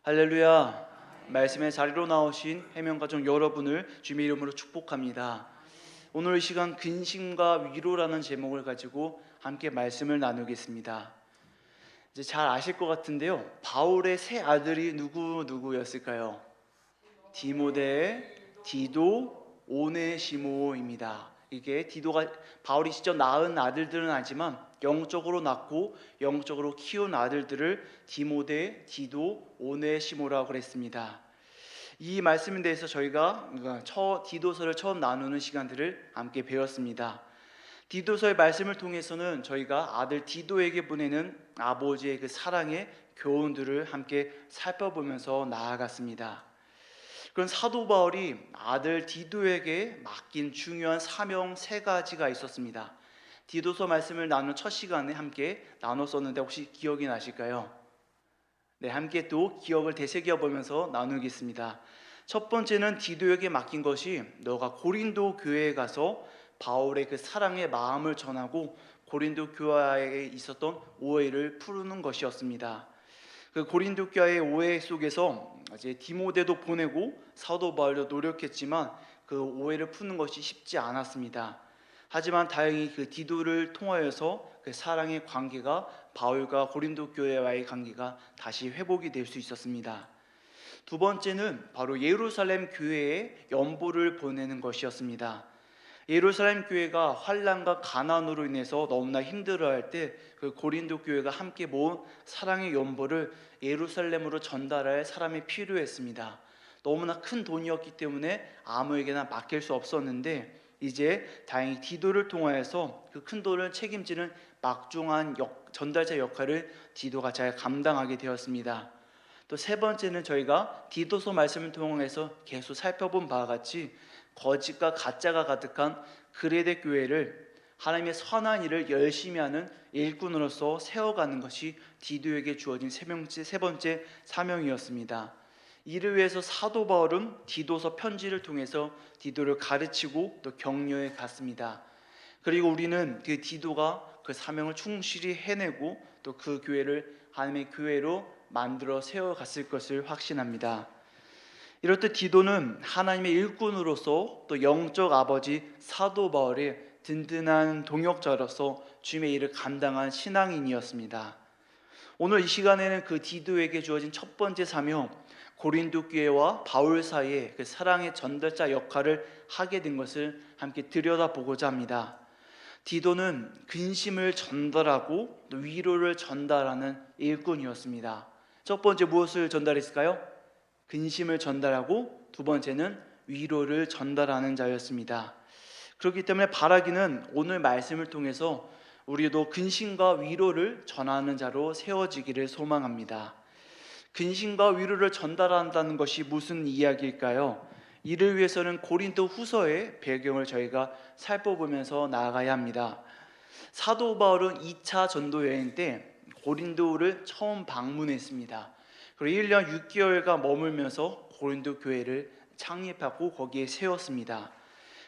할렐루야. 말씀의 자리로 나오신 해명가족 여러분을 주님의 이름으로 축복합니다. 오늘 이 시간 근심과 위로라는 제목을 가지고 함께 말씀을 나누겠습니다. 이제 잘 아실 것 같은데요, 바울의 세 아들이 누구였을까요? 디모데, 디도, 오네시모입니다. 이게 디도가 바울이 직접 낳은 아들들은 아니지만 영적으로 낳고 영적으로 키운 아들들을 디모데, 디도, 오네시모라고 그랬습니다. 이 말씀에 대해서 저희가 디도서를 처음 나누는 시간들을 함께 배웠습니다. 디도서의 말씀을 통해서는 저희가 아들 디도에게 보내는 아버지의 그 사랑의 교훈들을 함께 살펴보면서 나아갔습니다. 그런 사도 바울이 아들 디도에게 맡긴 중요한 사명 세 가지가 있었습니다. 디도서 말씀을 나눈 첫 시간에 함께 나눴었는데 혹시 기억이 나실까요? 네, 함께 또 기억을 되새겨 보면서 나누겠습니다. 첫 번째는 디도에게 맡긴 것이 너가 고린도 교회에 가서 바울의 그 사랑의 마음을 전하고 고린도 교회에 있었던 오해를 푸는 것이었습니다. 그 고린도 교회의 오해 속에서 이제 디모데도 보내고 사도 바울도 노력했지만 그 오해를 푸는 것이 쉽지 않았습니다. 하지만 다행히 그 디도를 통하여서 그 사랑의 관계가 바울과 고린도 교회와의 관계가 다시 회복이 될 수 있었습니다. 두 번째는 바로 예루살렘 교회에 연보를 보내는 것이었습니다. 예루살렘 교회가 환난과 가난으로 인해서 너무나 힘들어할 때 그 고린도 교회가 함께 모은 사랑의 연보를 예루살렘으로 전달할 사람이 필요했습니다. 너무나 큰 돈이었기 때문에 아무에게나 맡길 수 없었는데 이제 다행히 디도를 통하여서 그 큰 돈을 책임지는 막중한 전달자 역할을 디도가 잘 감당하게 되었습니다. 또 세 번째는 저희가 디도서 말씀을 통해서 계속 살펴본 바와 같이 거짓과 가짜가 가득한 그레데 교회를 하나님의 선한 일을 열심히 하는 일꾼으로서 세워가는 것이 디도에게 주어진 세 번째 사명이었습니다. 이를 위해서 사도 바울은 디도서 편지를 통해서 디도를 가르치고 또 격려해 갔습니다. 그리고 우리는 그 디도가 그 사명을 충실히 해내고 또 그 교회를 하나님의 교회로 만들어 세워갔을 것을 확신합니다. 이럴 때 디도는 하나님의 일꾼으로서 또 영적 아버지 사도 바울의 든든한 동역자로서 주님의 일을 감당한 신앙인이었습니다. 오늘 이 시간에는 그 디도에게 주어진 첫 번째 사명, 고린도 교회와 바울 사이에 그 사랑의 전달자 역할을 하게 된 것을 함께 들여다보고자 합니다. 디도는 근심을 전달하고 또 위로를 전달하는 일꾼이었습니다. 첫 번째 무엇을 전달했을까요? 근심을 전달하고 두 번째는 위로를 전달하는 자였습니다. 그렇기 때문에 바라기는 오늘 말씀을 통해서 우리도 근심과 위로를 전하는 자로 세워지기를 소망합니다. 근심과 위로를 전달한다는 것이 무슨 이야기일까요? 이를 위해서는 고린도 후서의 배경을 저희가 살펴보면서 나아가야 합니다. 사도 바울은 2차 전도 여행 때 고린도를 처음 방문했습니다. 그리고 1년 6개월간 머물면서 고린도 교회를 창립하고 거기에 세웠습니다.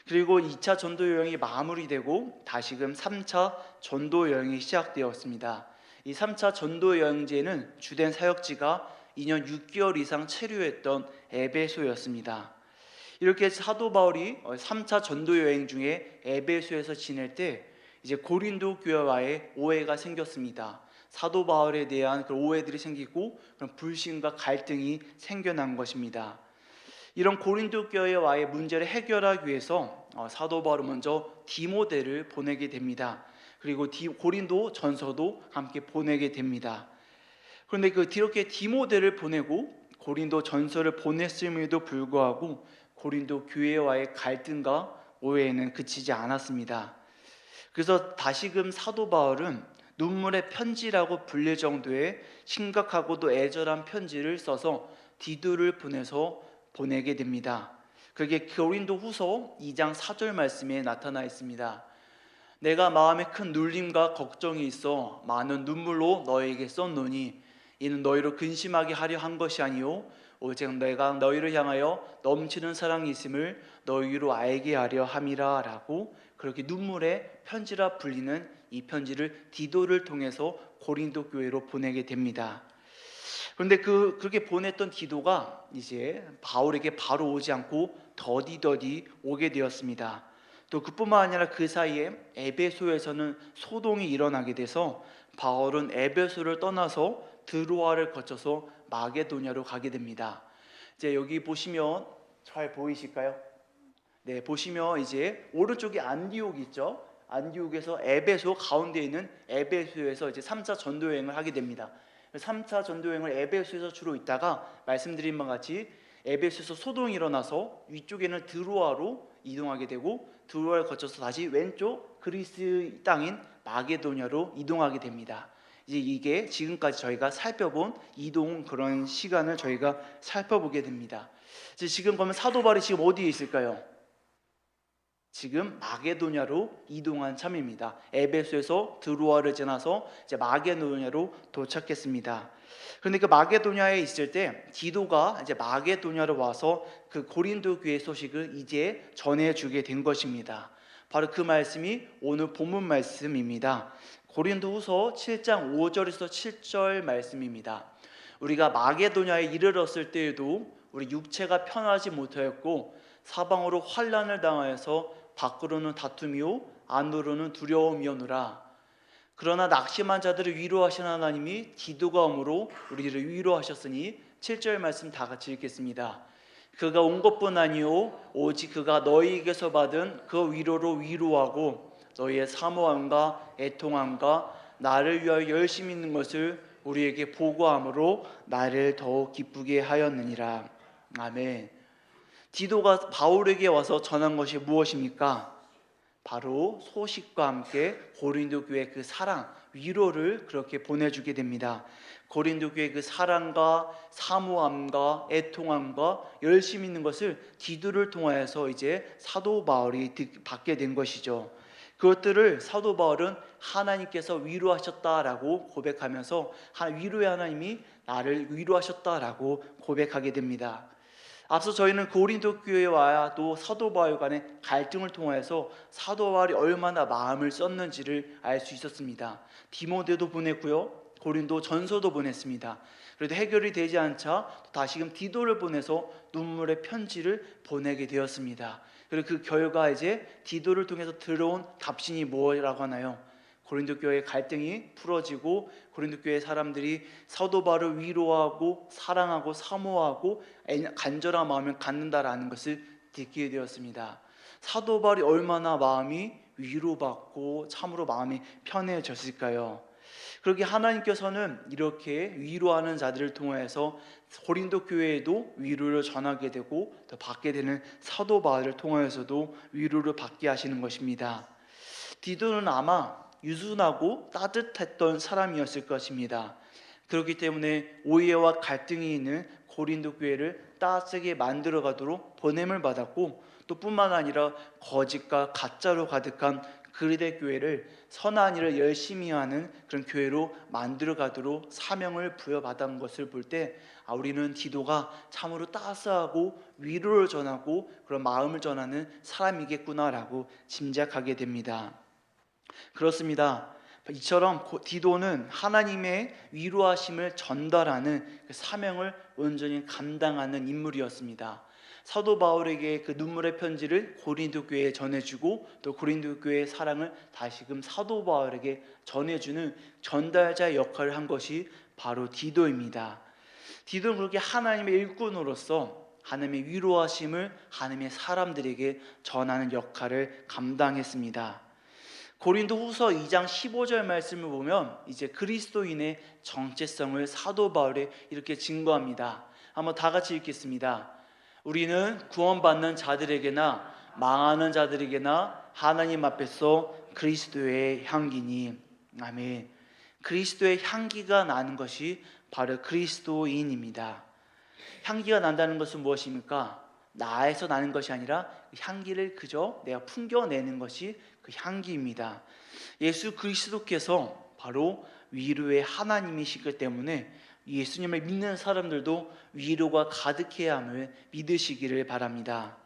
그리고 2차 전도 여행이 마무리되고 다시금 3차 전도 여행이 시작되었습니다. 이 3차 전도 여행지에는 주된 사역지가 2년 6개월 이상 체류했던 에베소였습니다. 이렇게 사도 바울이 3차 전도 여행 중에 에베소에서 지낼 때 이제 고린도 교회와의 오해가 생겼습니다. 사도 바울에 대한 그런 오해들이 생기고 그런 불신과 갈등이 생겨난 것입니다. 이런 고린도 교회와의 문제를 해결하기 위해서 사도 바울은 먼저 디모데를 보내게 됩니다. 그리고 고린도 전서도 함께 보내게 됩니다. 그런데 이렇게 디모데를 보내고 고린도 전서를 보냈음에도 불구하고 고린도 교회와의 갈등과 오해는 그치지 않았습니다. 그래서 다시금 사도 바울은 눈물의 편지라고 불릴 정도의 심각하고도 애절한 편지를 써서 디도를 보내게 됩니다. 그게 고린도 후서 2장 4절 말씀에 나타나 있습니다. 내가 마음에 큰 눌림과 걱정이 있어 많은 눈물로 너에게 썼노니 이는 너희로 근심하게 하려 한 것이 아니요 오직 내가 너희를 향하여 넘치는 사랑이 있음을 너희로 알게 하려 함이라 라고 그렇게 눈물의 편지라 불리는 이 편지를 디도를 통해서 고린도 교회로 보내게 됩니다. 그런데 그렇게 보냈던 디도가 이제 바울에게 바로 오지 않고 더디더디 오게 되었습니다. 또 그뿐만 아니라 그 사이에 에베소에서는 소동이 일어나게 돼서 바울은 에베소를 떠나서 드로아를 거쳐서 마게도냐로 가게 됩니다. 이제 여기 보시면 잘 보이실까요? 네, 보시면 이제 오른쪽에 안디옥 있죠? 안디옥에서 에베소 가운데 있는 에베소에서 이제 3차 전도 여행을 하게 됩니다. 3차 전도 여행을 에베소에서 주로 있다가 말씀드린 바와 같이 에베소에서 소동이 일어나서 위쪽에는 드로아로 이동하게 되고 드로아를 거쳐서 다시 왼쪽 그리스 땅인 마게도냐로 이동하게 됩니다. 이제 이게 지금까지 저희가 살펴본 이동 그런 시간을 저희가 살펴보게 됩니다. 이제 지금 그러면 사도 바울이 지금 어디에 있을까요? 지금 마게도냐로 이동한 참입니다. 에베소에서 드로아를 지나서 이제 마게도냐로 도착했습니다. 그런데 그 마게도냐에 있을 때 디도가 이제 마게도냐로 와서 그 고린도 교회 소식을 이제 전해주게 된 것입니다. 바로 그 말씀이 오늘 본문 말씀입니다. 고린도후서 7장 5절에서 7절 말씀입니다. 우리가 마게도냐에 이르렀을 때에도 우리 육체가 편하지 못하였고 사방으로 환난을 당하여서 밖으로는 다툼이요 안으로는 두려움이오노라. 그러나 낙심한 자들을 위로하신 하나님이 디도가 오므로 우리를 위로하셨으니 7절 말씀 다 같이 읽겠습니다. 그가 온 것뿐 아니요 오직 그가 너희에게서 받은 그 위로로 위로하고 너희의 사모함과 애통함과 나를 위하여 열심히 있는 것을 우리에게 보고함으로 나를 더욱 기쁘게 하였느니라. 아멘. 디도가 바울에게 와서 전한 것이 무엇입니까? 바로 소식과 함께 고린도 교회 그 사랑, 위로를 그렇게 보내주게 됩니다. 고린도 교회 그 사랑과 사모함과 애통함과 열심히 있는 것을 디도를 통하여서 이제 사도 바울이 받게 된 것이죠. 그것들을 사도 바울은 하나님께서 위로하셨다라고 고백하면서 위로의 하나님이 나를 위로하셨다라고 고백하게 됩니다. 앞서 저희는 고린도 교회와 또 사도 바울 간의 갈등을 통해서 사도 바울이 얼마나 마음을 썼는지를 알 수 있었습니다. 디모데도 보냈고요, 고린도 전서도 보냈습니다. 그래도 해결이 되지 않자 다시금 디도를 보내서 눈물의 편지를 보내게 되었습니다. 그리고 그 결과 이제 디도를 통해서 들어온 답신이 뭐라고 하나요? 고린도 교회의 갈등이 풀어지고 고린도 교회 사람들이 사도 바울을 위로하고 사랑하고 사모하고 간절한 마음을 갖는다라는 것을 듣게 되었습니다. 사도 바울이 얼마나 마음이 위로받고 참으로 마음이 편해졌을까요? 그렇게 하나님께서는 이렇게 위로하는 자들을 통해서 고린도 교회에도 위로를 전하게 되고 또 받게 되는 사도 바울을 통하여서도 위로를 받게 하시는 것입니다. 디도는 아마 유순하고 따뜻했던 사람이었을 것입니다. 그렇기 때문에 오해와 갈등이 있는 고린도 교회를 따뜻하게 만들어 가도록 보냄을 받았고, 또 뿐만 아니라 거짓과 가짜로 가득한 그리대 교회를 선한 일을 열심히 하는 그런 교회로 만들어 가도록 사명을 부여받은 것을 볼 때 우리는 디도가 참으로 따스하고 위로를 전하고 그런 마음을 전하는 사람이겠구나라고 짐작하게 됩니다. 그렇습니다. 이처럼 디도는 하나님의 위로하심을 전달하는 그 사명을 온전히 감당하는 인물이었습니다. 사도 바울에게 그 눈물의 편지를 고린도 교회에 전해주고 또 고린도 교회의 사랑을 다시금 사도 바울에게 전해주는 전달자의 역할을 한 것이 바로 디도입니다. 디도는 그렇게 하나님의 일꾼으로서 하나님의 위로하심을 하나님의 사람들에게 전하는 역할을 감당했습니다. 고린도 후서 2장 15절 말씀을 보면 이제 그리스도인의 정체성을 사도 바울이 이렇게 증거합니다. 한번 다 같이 읽겠습니다. 우리는 구원받는 자들에게나 망하는 자들에게나 하나님 앞에서 그리스도의 향기니. 아멘. 그리스도의 향기가 나는 것이 바로 그리스도인입니다. 향기가 난다는 것은 무엇입니까? 나에서 나는 것이 아니라 향기를 그저 내가 풍겨내는 것이 그 향기입니다. 예수 그리스도께서 바로 위로의 하나님이시기 때문에 예수님을 믿는 사람들도 위로가 가득해야 함을 믿으시기를 바랍니다.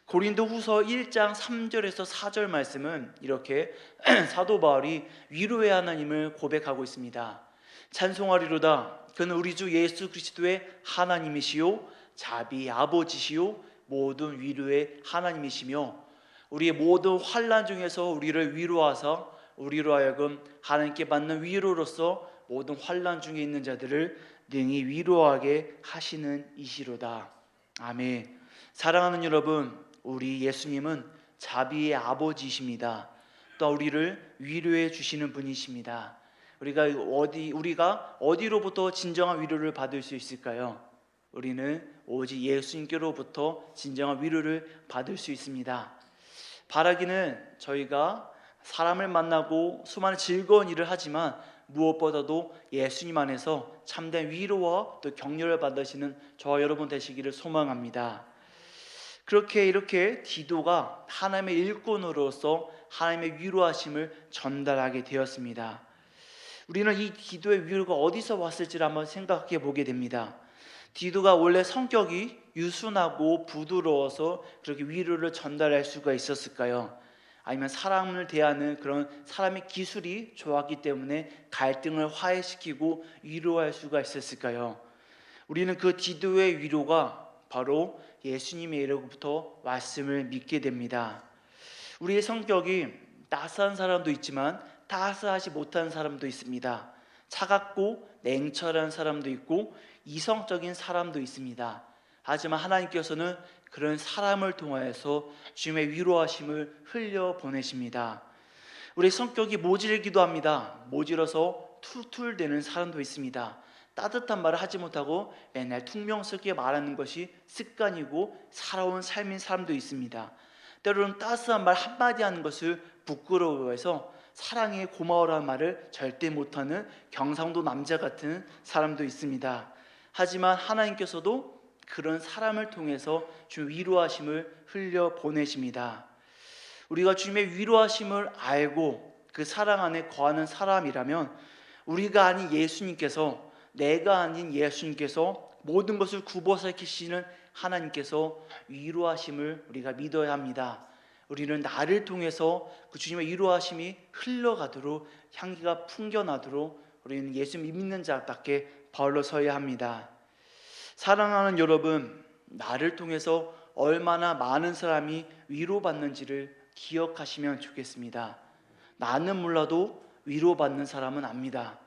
고린도 후서 1장 3절에서 4절 말씀은 이렇게 사도 바울이 위로의 하나님을 고백하고 있습니다. 찬송하리로다. 그는 우리 주 예수 그리스도의 하나님이시요 자비의 아버지시요 모든 위로의 하나님이시며 우리의 모든 환난 중에서 우리를 위로하사 우리로 하여금 하나님께 받는 위로로서 모든 환난 중에 있는 자들을 능히 위로하게 하시는 이시로다. 아멘. 사랑하는 여러분, 우리 예수님은 자비의 아버지이십니다. 또 우리를 위로해 주시는 분이십니다. 우리가 어디로부터 진정한 위로를 받을 수 있을까요? 우리는 오직 예수님께로부터 진정한 위로를 받을 수 있습니다. 바라기는 저희가 사람을 만나고 수많은 즐거운 일을 하지만 무엇보다도 예수님 안에서 참된 위로와 또 격려를 받으시는 저와 여러분 되시기를 소망합니다. 이렇게 디도가 하나님의 일꾼으로서 하나님의 위로하심을 전달하게 되었습니다. 우리는 이 디도의 위로가 어디서 왔을지를 한번 생각해 보게 됩니다. 디도가 원래 성격이 유순하고 부드러워서 그렇게 위로를 전달할 수가 있었을까요? 아니면 사람을 대하는 그런 사람의 기술이 좋았기 때문에 갈등을 화해시키고 위로할 수가 있었을까요? 우리는 그 디도의 위로가 바로 예수님의 이로부터 왔음을 믿게 됩니다. 우리의 성격이 따스한 사람도 있지만 따스하지 못한 사람도 있습니다. 차갑고 냉철한 사람도 있고 이성적인 사람도 있습니다. 하지만 하나님께서는 그런 사람을 통하여서 주님의 위로하심을 흘려보내십니다. 우리 성격이 모질기도 합니다. 모질어서 툴툴대는 사람도 있습니다. 따뜻한 말을 하지 못하고 맨날 퉁명스럽게 말하는 것이 습관이고 살아온 삶인 사람도 있습니다. 때로는 따스한 말 한마디 하는 것을 부끄러워해서 사랑해 고마워라는 말을 절대 못하는 경상도 남자 같은 사람도 있습니다. 하지만 하나님께서도 그런 사람을 통해서 주님 위로하심을 흘려보내십니다. 우리가 주님의 위로하심을 알고 그 사랑 안에 거하는 사람이라면 우리가 아닌 예수님께서, 내가 아닌 예수님께서 모든 것을 굽어살키시는 하나님께서 위로하심을 우리가 믿어야 합니다. 우리는 나를 통해서 그 주님의 위로하심이 흘러가도록, 향기가 풍겨나도록 우리는 예수님 믿는 자답게 발로 서야 합니다. 사랑하는 여러분, 나를 통해서 얼마나 많은 사람이 위로받는지를 기억하시면 좋겠습니다. 나는 몰라도 위로받는 사람은 압니다.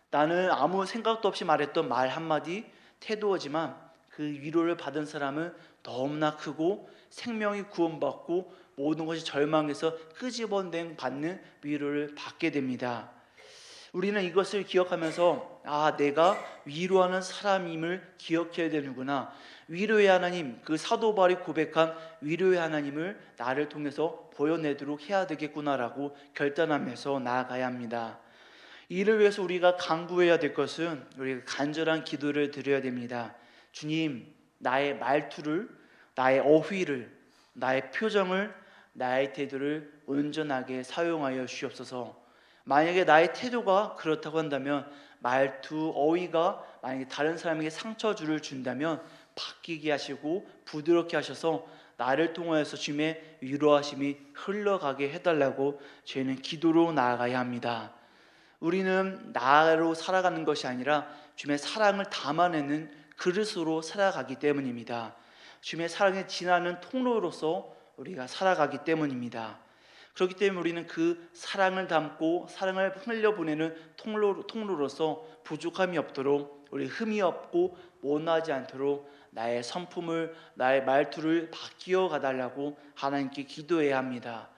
나는 아무 생각도 없이 말했던 말 한마디, 태도지만 그 위로를 받은 사람은 너무나 크고 생명이 구원받고 모든 것이 절망에서 끄집어낸 받는 위로를 받게 됩니다. 우리는 이것을 기억하면서 내가 위로하는 사람임을 기억해야 되는구나. 위로의 하나님, 그 사도 바울이 고백한 위로의 하나님을 나를 통해서 보여내도록 해야 되겠구나라고 결단하면서 나아가야 합니다. 이를 위해서 우리가 강구해야 될 것은 우리가 간절한 기도를 드려야 됩니다. 주님, 나의 말투를, 나의 어휘를, 나의 표정을, 나의 태도를 온전하게 사용하여 주옵소서. 만약에 나의 태도가 그렇다고 한다면, 말투, 어휘가 만약에 다른 사람에게 상처를 준다면 바뀌게 하시고 부드럽게 하셔서 나를 통하여서 주님의 위로하심이 흘러가게 해달라고 저희는 기도로 나아가야 합니다. 우리는 나로 살아가는 것이 아니라 주님의 사랑을 담아내는 그릇으로 살아가기 때문입니다. 주님의 사랑에 지나는 통로로서 우리가 살아가기 때문입니다. 그렇기 때문에 우리는 그 사랑을 담고 사랑을 흘려보내는 통로로서 부족함이 없도록, 우리 흠이 없고 모나지 않도록 나의 성품을, 나의 말투를 바뀌어 가달라고 하나님께 기도해야 합니다.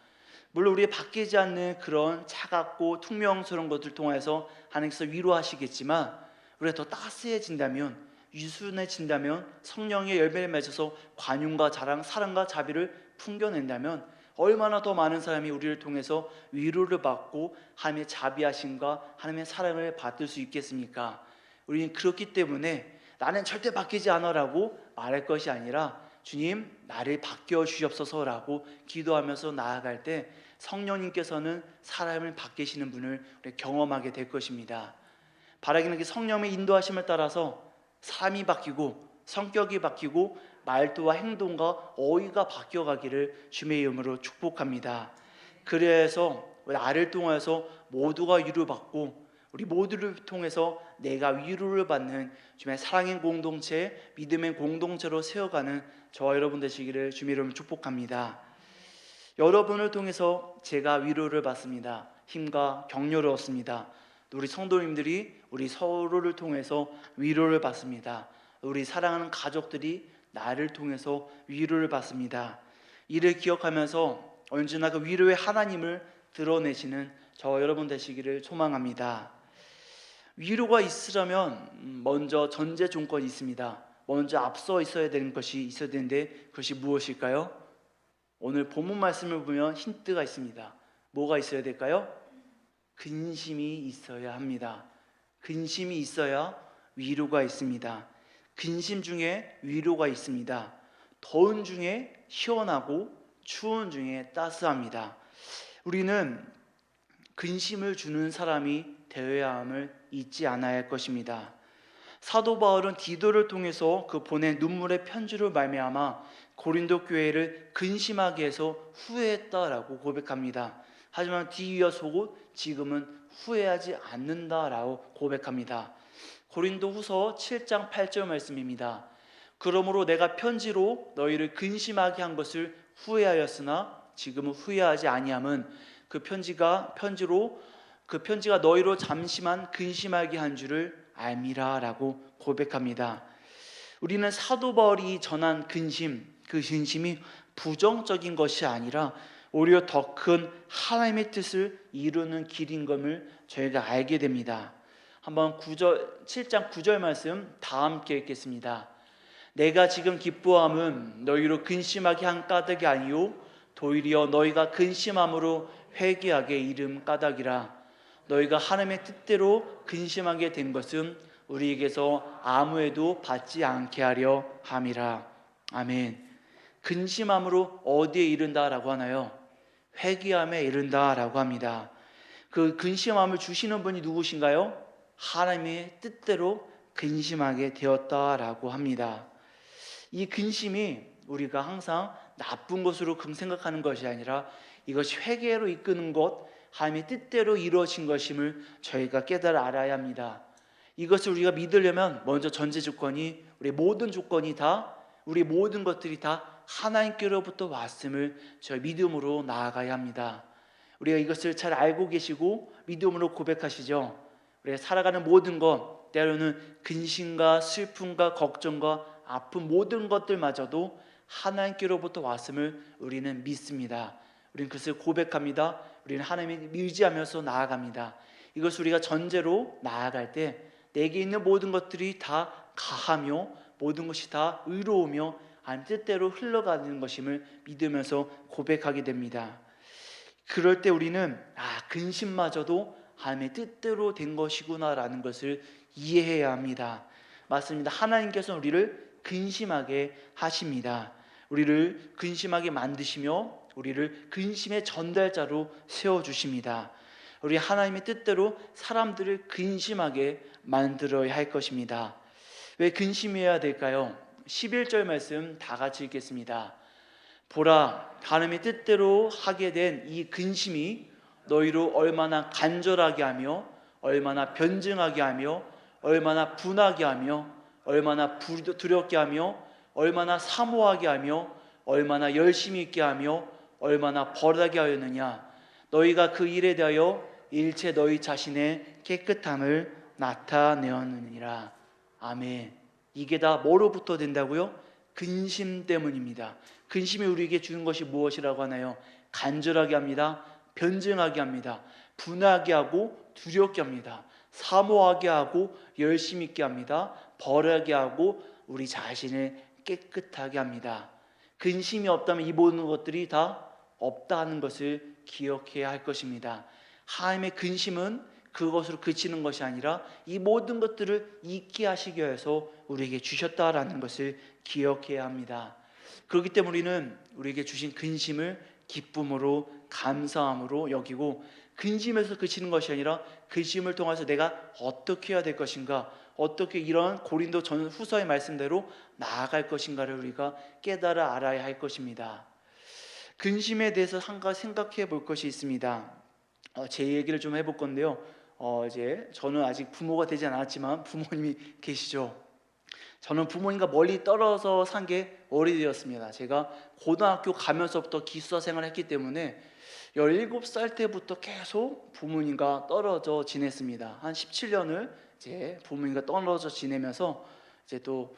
물론 우리의 바뀌지 않는 그런 차갑고 퉁명스러운 것을 통해서 하나님께서 위로하시겠지만, 우리가 더 따스해진다면, 유순해진다면, 성령의 열매를 맺어서 관용과 자랑, 사랑과 자비를 풍겨낸다면 얼마나 더 많은 사람이 우리를 통해서 위로를 받고 하나님의 자비하심과 하나님의 사랑을 받을 수 있겠습니까? 우리는 그렇기 때문에 나는 절대 바뀌지 않아라고 말할 것이 아니라 주님, 나를 바뀌어 주옵소서라고 기도하면서 나아갈 때 성령님께서는 사람을 바뀌시는 분을 경험하게 될 것입니다. 바라기는 성령의 인도하심을 따라서 삶이 바뀌고 성격이 바뀌고 말투와 행동과 어휘가 바뀌어가기를 주님의 이름으로 축복합니다. 그래서 나를 통해서 모두가 위로받고 우리 모두를 통해서 내가 위로를 받는 주님의 사랑의 공동체, 믿음의 공동체로 세워가는 저와 여러분 되시기를 주님의 이름으로 축복합니다. 여러분을 통해서 제가 위로를 받습니다. 힘과 격려를 얻습니다. 우리 성도님들이 우리 서로를 통해서 위로를 받습니다. 우리 사랑하는 가족들이 나를 통해서 위로를 받습니다. 이를 기억하면서 언제나 그 위로의 하나님을 드러내시는 저와 여러분 되시기를 소망합니다. 위로가 있으려면 먼저 전제 조건이 있습니다. 먼저 앞서 있어야 되는 것이 있어야 되는데 그것이 무엇일까요? 오늘 본문 말씀을 보면 힌트가 있습니다. 뭐가 있어야 될까요? 근심이 있어야 합니다. 근심이 있어야 위로가 있습니다. 근심 중에 위로가 있습니다. 더운 중에 시원하고 추운 중에 따스합니다. 우리는 근심을 주는 사람이 되어야 함을 잊지 않아야 할 것입니다. 사도 바울은 디도를 통해서 그 보낸 눈물의 편지로 말미암아 고린도 교회를 근심하게 해서 후회했다라고 고백합니다. 하지만 뒤이어 속옷 지금은 후회하지 않는다라고 고백합니다. 고린도 후서 7장 8절 말씀입니다. 그러므로 내가 편지로 너희를 근심하게 한 것을 후회하였으나 지금은 후회하지 아니함은 그 편지가 너희로 잠시만 근심하게 한 줄을 알미라라고 고백합니다. 우리는 사도 바울이 전한 근심, 그 근심이 부정적인 것이 아니라 오히려 더 큰 하나님의 뜻을 이루는 길인 것을 저희가 알게 됩니다. 한번 7장 9절 말씀 다 함께 읽겠습니다. 내가 지금 기뻐함은 너희로 근심하게 한 까닭이 아니요 도리어 너희가 근심함으로 회개하게 이름 까닭이라. 너희가 하나님의 뜻대로 근심하게 된 것은 우리에게서 아무에도 받지 않게 하려 함이라. 아멘. 근심함으로 어디에 이른다라고 하나요? 회개함에 이른다라고 합니다. 그 근심함을 주시는 분이 누구신가요? 하나님의 뜻대로 근심하게 되었다라고 합니다. 이 근심이 우리가 항상 나쁜 것으로 생각하는 것이 아니라 이것이 회개로 이끄는 것, 하나님의 뜻대로 이루어진 것임을 저희가 깨달아 알아야 합니다. 이것을 우리가 믿으려면 먼저 전제 조건이 우리 모든 것들이 다 하나님께로부터 왔음을 저희 믿음으로 나아가야 합니다. 우리가 이것을 잘 알고 계시고 믿음으로 고백하시죠. 우리가 살아가는 모든 것, 때로는 근심과 슬픔과 걱정과 아픈 모든 것들마저도 하나님께로부터 왔음을 우리는 믿습니다. 우리는 그것을 고백합니다. 우리는 하나님을 의지하면서 나아갑니다. 이것을 우리가 전제로 나아갈 때 내게 있는 모든 것들이 다 가하며 모든 것이 다 의로우며 하나님 뜻대로 흘러가는 것임을 믿으면서 고백하게 됩니다. 그럴 때 우리는 근심마저도 하나님의 뜻대로 된 것이구나라는 것을 이해해야 합니다. 맞습니다. 하나님께서는 우리를 근심하게 하십니다. 우리를 근심하게 만드시며 우리를 근심의 전달자로 세워주십니다. 우리 하나님의 뜻대로 사람들을 근심하게 만들어야 할 것입니다. 왜 근심해야 될까요? 11절 말씀 다 같이 읽겠습니다. 보라, 하나님의 뜻대로 하게 된 이 근심이 너희로 얼마나 간절하게 하며 얼마나 변증하게 하며 얼마나 분하게 하며 얼마나 두렵게 하며 얼마나 사모하게 하며 얼마나 열심히 있게 하며 얼마나 벌하게 하였느냐. 너희가 그 일에 대하여 일체 너희 자신의 깨끗함을 나타내었느니라. 아멘. 이게 다 뭐로부터 된다고요? 근심 때문입니다. 근심이 우리에게 주는 것이 무엇이라고 하나요? 간절하게 합니다. 변증하게 합니다. 분하게 하고 두렵게 합니다. 사모하게 하고 열심히 있게 합니다. 벌하게 하고 우리 자신을 깨끗하게 합니다. 근심이 없다면 이 모든 것들이 다 없다는 것을 기억해야 할 것입니다. 하나님의 근심은 그것으로 그치는 것이 아니라 이 모든 것들을 잊게 하시기 위해서 우리에게 주셨다라는 것을 기억해야 합니다. 그렇기 때문에 우리는 우리에게 주신 근심을 기쁨으로 감사함으로 여기고 근심에서 그치는 것이 아니라 근심을 통해서 내가 어떻게 해야 될 것인가, 어떻게 이런 고린도 후서의 말씀대로 나아갈 것인가를 우리가 깨달아 알아야 할 것입니다. 근심에 대해서 한 가지 생각해 볼 것이 있습니다. 제 얘기를 좀 해볼 건데요. 이제 저는 아직 부모가 되지 않았지만 부모님이 계시죠. 저는 부모님과 멀리 떨어져 산 게 오래되었습니다. 제가 고등학교 가면서부터 기숙사 생활을 했기 때문에 17살 때부터 계속 부모님과 떨어져 지냈습니다. 한 17년을 이제 부모님과 떨어져 지내면서 이제 또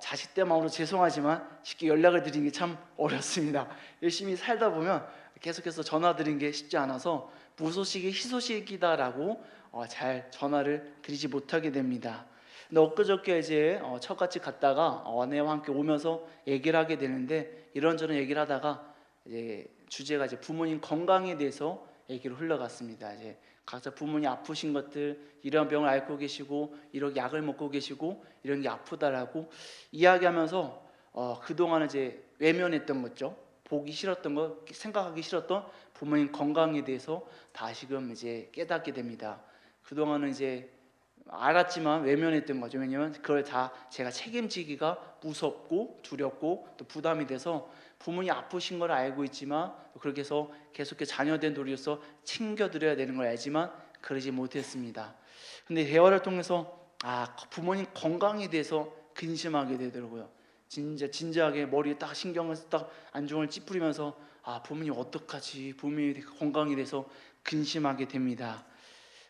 자식들 마음으로 죄송하지만 쉽게 연락을 드리는 게 참 어렵습니다. 열심히 살다 보면 계속해서 전화 드리는 게 쉽지 않아서 무소식이 희소식이다라고 잘 전화를 드리지 못하게 됩니다. 근데 엊그저께 이제 처갓집 갔다가 아내와 함께 오면서 얘기를 하게 되는데 이런저런 얘기를 하다가 이제 주제가 이제 부모님 건강에 대해서 얘기로 흘러갔습니다. 이제 각자 부모님 아프신 것들, 이런 병을 앓고 계시고 이런 약을 먹고 계시고 이런 게 아프다라고 이야기하면서 그동안은 이제 외면했던 거죠. 보기 싫었던 거, 생각하기 싫었던 부모님 건강에 대해서 다시금 이제 깨닫게 됩니다. 그동안은 이제 알았지만 외면했던 거죠. 왜냐하면 그걸 다 제가 책임지기가 무섭고 두렵고 또 부담이 돼서 부모님 아프신 걸 알고 있지만 또 그렇게 해서 계속해서 자녀된 도리로서 챙겨드려야 되는 걸 알지만 그러지 못했습니다. 근데 대화를 통해서 부모님 건강에 대해서 근심하게 되더라고요. 진지하게 머리에 딱 신경을 딱 안중을 찌푸리면서 부모님 어떡하지, 부모님 건강에 대해서 근심하게 됩니다.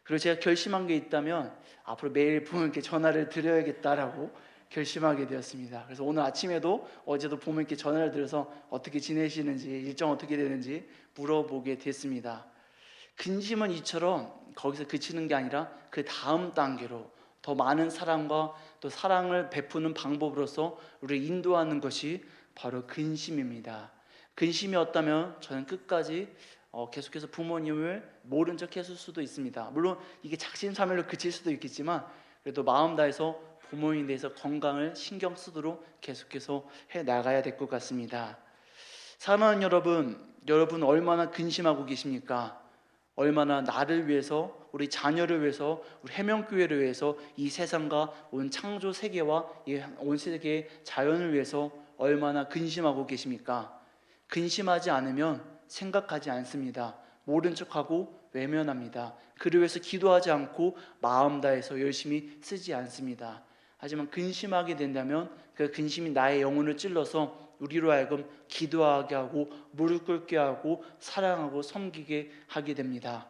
그리고 제가 결심한 게 있다면 앞으로 매일 부모님께 전화를 드려야겠다라고 결심하게 되었습니다. 그래서 오늘 아침에도 어제도 부모님께 전화를 드려서 어떻게 지내시는지, 일정 어떻게 되는지 물어보게 됐습니다. 근심은 이처럼 거기서 그치는 게 아니라 그 다음 단계로 더 많은 사랑과 또 사랑을 베푸는 방법으로서 우리를 인도하는 것이 바로 근심입니다. 근심이 없다면 저는 끝까지 계속해서 부모님을 모른 척 했을 수도 있습니다. 물론 이게 작심삼일로 그칠 수도 있겠지만 그래도 마음 다해서 부모님에 대해서 건강을 신경 쓰도록 계속해서 해 나가야 될 것 같습니다. 사랑하는 여러분 얼마나 근심하고 계십니까? 얼마나 나를 위해서, 우리 자녀를 위해서, 우리 해명교회를 위해서, 이 세상과 온 창조 세계와 온 세계의 자연을 위해서 얼마나 근심하고 계십니까? 근심하지 않으면 생각하지 않습니다. 모른 척하고 외면합니다. 그를 위해서 기도하지 않고 마음 다해서 열심히 쓰지 않습니다. 하지만 근심하게 된다면 그 근심이 나의 영혼을 찔러서 우리로 하여금 기도하게 하고 무릎 꿇게 하고 사랑하고 섬기게 하게 됩니다.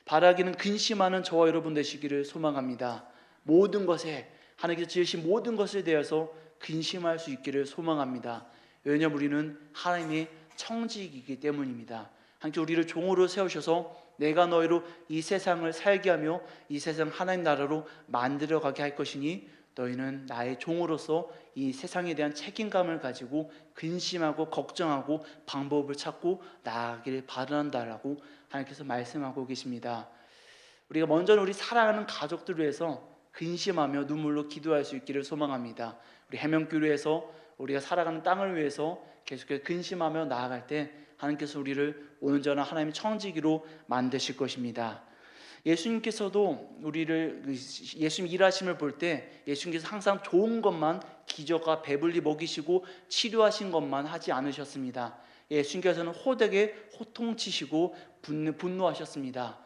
바라기는 근심하는 저와 여러분 되시기를 소망합니다. 모든 것에, 하나님께서 지으신 모든 것에 대해서 근심할 수 있기를 소망합니다. 왜냐하면 우리는 하나님의 청지기이기 때문입니다. 하나님께서 우리를 종으로 세우셔서 내가 너희로 이 세상을 살게 하며 이 세상 하나님 나라로 만들어가게 할 것이니 너희는 나의 종으로서 이 세상에 대한 책임감을 가지고 근심하고 걱정하고 방법을 찾고 나아가기를 바란다라고 하나님께서 말씀하고 계십니다. 우리가 먼저는 우리 사랑하는 가족들을 위해서 근심하며 눈물로 기도할 수 있기를 소망합니다. 우리 해명교회에서 우리가 살아가는 땅을 위해서 계속해서 근심하며 나아갈 때 하나님께서 우리를 온전한 하나님의 청지기로 만드실 것입니다. 예수님께서도 예수님 일하심을 볼 때 예수님께서 항상 좋은 것만 기적과 배불리 먹이시고 치료하신 것만 하지 않으셨습니다. 예수님께서는 호되게 호통치시고 분노하셨습니다.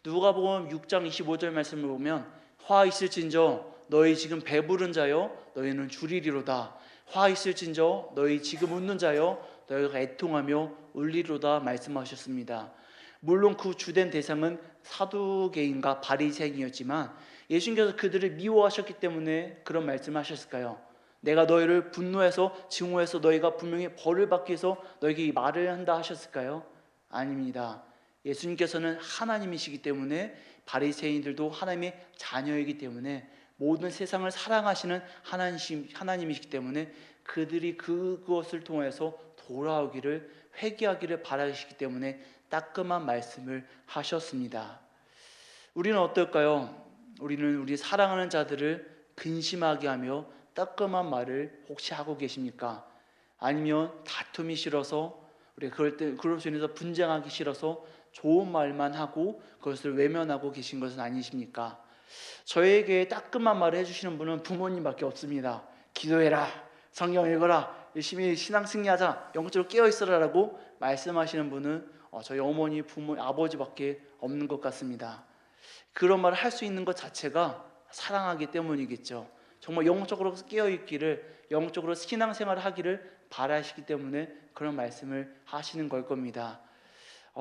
누가복음 6장 25절 말씀을 보면 화 있을진저 너희 지금 배부른 자여 너희는 줄이리로다. 화 있을진저 너희 지금 웃는 자여 너희가 애통하며 울리로다 말씀하셨습니다. 물론 그 주된 대상은 사두개인과 바리새인이었지만 예수님께서 그들을 미워하셨기 때문에 그런 말씀을 하셨을까요? 내가 너희를 분노해서 증오해서 너희가 분명히 벌을 받기 위해서 너희에게 이 말을 한다 하셨을까요? 아닙니다. 예수님께서는 하나님이시기 때문에 바리새인들도 하나님의 자녀이기 때문에 모든 세상을 사랑하시는 하나님이시기 때문에 그들이 그것을 통해서 돌아오기를 회개하기를 바라시기 때문에 따끔한 말씀을 하셨습니다. 우리는 어떨까요? 우리는 우리 사랑하는 자들을 근심하게 하며 따끔한 말을 혹시 하고 계십니까? 아니면 다툼이 싫어서 우리가 그것으로 인해서 분쟁하기 싫어서 좋은 말만 하고 그것을 외면하고 계신 것은 아니십니까? 저에게 따끔한 말을 해주시는 분은 부모님밖에 없습니다. 기도해라, 성경 읽어라, 열심히 신앙 승리하자, 영적으로 깨어있어라라고 말씀하시는 분은 저희 어머니, 부모, 아버지밖에 없는 것 같습니다. 그런 말을 할 수 있는 것 자체가 사랑하기 때문이겠죠. 정말 영적으로 깨어있기를, 영적으로 신앙생활을 하기를 바라시기 때문에 그런 말씀을 하시는 걸 겁니다.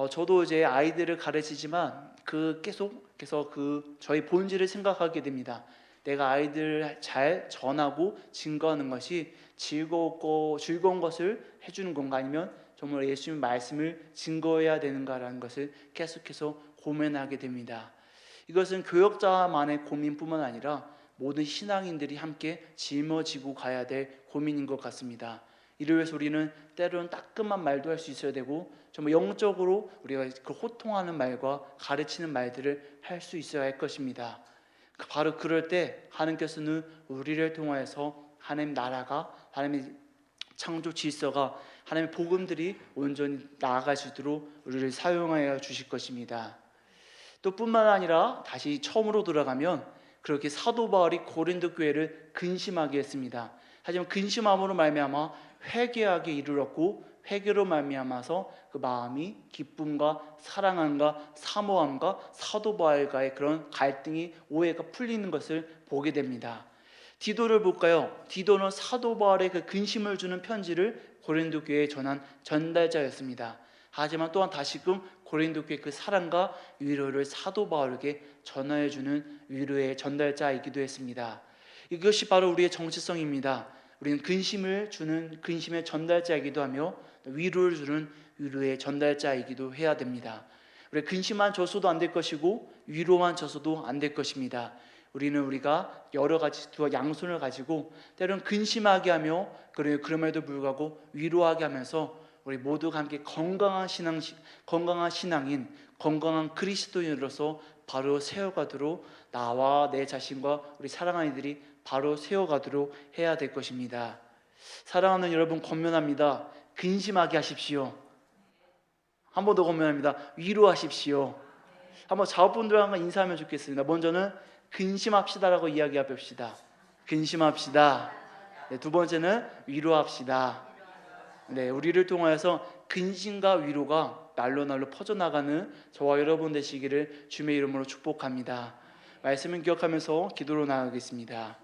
저도 이제 아이들을 가르치지만 계속해서 저희 본질을 생각하게 됩니다. 내가 아이들 잘 전하고 증거하는 것이 즐거운 것을 해주는 건가, 아니면 정말 예수님 말씀을 증거해야 되는가라는 것을 계속해서 고민하게 됩니다. 이것은 교역자만의 고민뿐만 아니라 모든 신앙인들이 함께 짊어지고 가야 될 고민인 것 같습니다. 이를 위해서 우리는 때로는 따끔한 말도 할 수 있어야 되고, 정말 영적으로 우리가 그 호통하는 말과 가르치는 말들을 할 수 있어야 할 것입니다. 바로 그럴 때 하나님께서는 우리를 통하여서 하나님 나라가, 하나님의 창조 질서가, 하나님의 복음들이 온전히 나아갈 수 있도록 우리를 사용하여 주실 것입니다. 또 뿐만 아니라 다시 처음으로 돌아가면 그렇게 사도 바울이 고린도 교회를 근심하게 했습니다. 하지만 근심함으로 말미암아 회개하게 이르렀고, 회개로 말미암아서 그 마음이 기쁨과 사랑함과 사모함과 사도 바울과의 그런 갈등이, 오해가 풀리는 것을 보게 됩니다. 디도를 볼까요? 디도는 사도 바울의 그 근심을 주는 편지를 고린도 교회에 전한 전달자였습니다. 하지만 또한 다시금 고린도 교회 그 사랑과 위로를 사도 바울에게 전하여주는 위로의 전달자이기도 했습니다. 이것이 바로 우리의 정체성입니다. 우리는 근심을 주는 근심의 전달자이기도 하며 위로를 주는 위로의 전달자이기도 해야 됩니다. 우리 근심만 줘서도 안 될 것이고 위로만 줘서도 안 될 것입니다. 우리가 여러 가지 두 양손을 가지고 때로는 근심하게 하며, 그럼에도 불구하고 위로하게 하면서 우리 모두가 함께 건강한 신앙인, 건강한 그리스도인으로서 바로 세워가도록, 나와 내 자신과 우리 사랑하는 이들이 바로 세워가도록 해야 될 것입니다. 사랑하는 여러분, 권면합니다. 근심하게 하십시오. 한 번 더 권면합니다. 위로하십시오. 한번 자업분들과 인사하면 좋겠습니다. 먼저는 근심합시다라고 이야기해 봅시다. 근심합시다. 네, 두 번째는 위로합시다. 네, 우리를 통하여서 근심과 위로가 날로 퍼져나가는 저와 여러분 되시기를 주님의 이름으로 축복합니다. 말씀을 기억하면서 기도로 나아가겠습니다.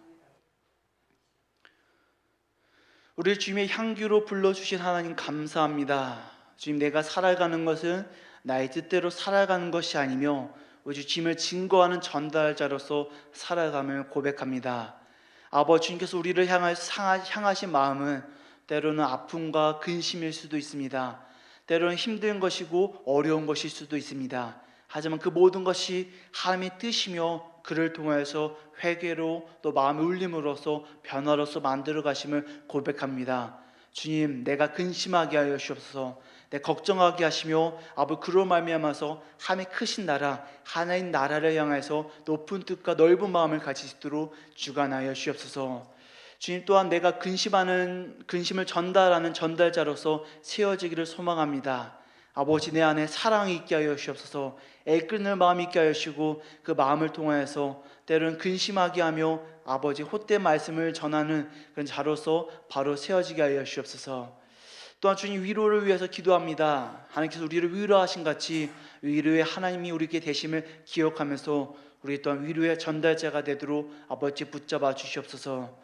우리를 주님의 향기로 불러주신 하나님 감사합니다. 주님, 내가 살아가는 것은 나의 뜻대로 살아가는 것이 아니며 오직 주님을 증거하는 전달자로서 살아감을 고백합니다. 아버지, 주님께서 우리를 향하신 마음은 때로는 아픔과 근심일 수도 있습니다. 때로는 힘든 것이고 어려운 것일 수도 있습니다. 하지만 그 모든 것이 하나님의 뜻이며 그를 통해서 회개로, 또 마음의 울림으로써 변화로서 만들어 가심을 고백합니다. 주님, 내가 근심하게 하여 주옵소서. 내 걱정하게 하시며 아버지, 그로 말미암아서 하나님의 크신 나라, 하나님 나라를 향해서 높은 뜻과 넓은 마음을 가지시도록 주관하여 주옵소서. 주님, 또한 내가 근심을 전달하는 전달자로서 세워지기를 소망합니다. 아버지, 내 안에 사랑이 있게 하여 주옵소서. 애끓는 마음이 있게 하여 주시고 그 마음을 통하여서 때로는 근심하게 하며 아버지 헛된 말씀을 전하는 그런 자로서 바로 세워지게 하여 주옵소서. 또한 주님, 위로를 위해서 기도합니다. 하나님께서 우리를 위로하신 같이 위로의 하나님이 우리에게 되심을 기억하면서 우리 또한 위로의 전달자가 되도록 아버지 붙잡아 주시옵소서.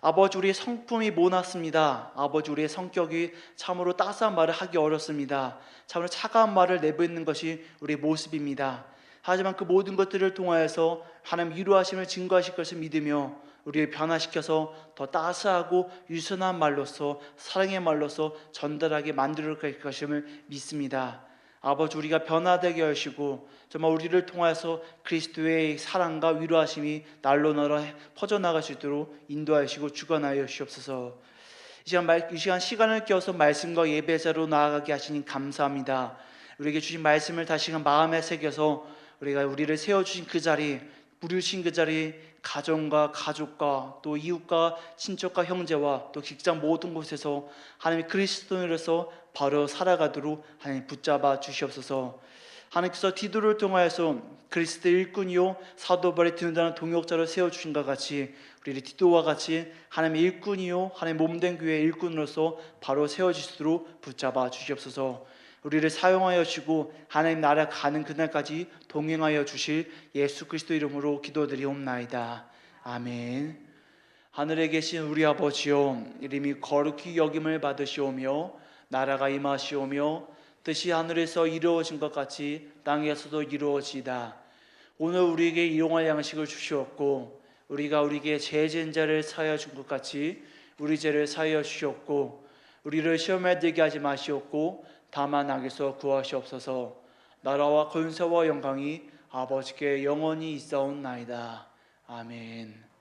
아버지, 우리의 성품이 모났습니다. 아버지, 우리의 성격이 참으로 따스한 말을 하기 어렵습니다. 참으로 차가운 말을 내뱉는 것이 우리의 모습입니다. 하지만 그 모든 것들을 통하여서 하나님 위로하심을 증거하실 것을 믿으며 우리를 변화시켜서 더 따스하고 유선한 말로서, 사랑의 말로서 전달하게 만들어 갈 것임을 믿습니다. 아버지, 우리가 변화되게 하시고 정말 우리를 통해서 그리스도의 사랑과 위로하심이 날로 퍼져나갈 수 있도록 인도하시고 주관하여 주옵소서. 이 시간 시간을 껴서 말씀과 예배자로 나아가게 하시니 감사합니다. 우리에게 주신 말씀을 다시금 마음에 새겨서 우리를 세워주신 그 자리, 부르신 그 자리, 가정과 가족과 또 이웃과 친척과 형제와 또 직장 모든 곳에서 하나님의 그리스도인으로서 바로 살아가도록 하나님 붙잡아 주시옵소서. 하나님께서 디도를 통하여서 그리스도 일꾼이요 사도 바울의 든든한 동역자로 세워주신 것 같이 우리 디도와 같이 하나님의 일꾼이요 하나님 몸된 교회의 일꾼으로서 바로 세워지도록 붙잡아 주시옵소서. 우리를 사용하여 주시고 하나님 나라 가는 그날까지 동행하여 주실 예수 그리스도 이름으로 기도드리옵나이다. 아멘. 하늘에 계신 우리 아버지여, 이름이 거룩히 여김을 받으시오며 나라가 임하시오며 뜻이 하늘에서 이루어진 것 같이 땅에서도 이루어지이다. 오늘 우리에게 일용할 양식을 주시옵고 우리가 우리에게 죄 지은 자를 사하여 준 것 같이 우리 죄를 사하여 주시옵고 우리를 시험에 들게 하지 마시옵고 다만 악에서 구하시옵소서. 나라와 권세와 영광이 아버지께 영원히 있사옵나이다. 아멘.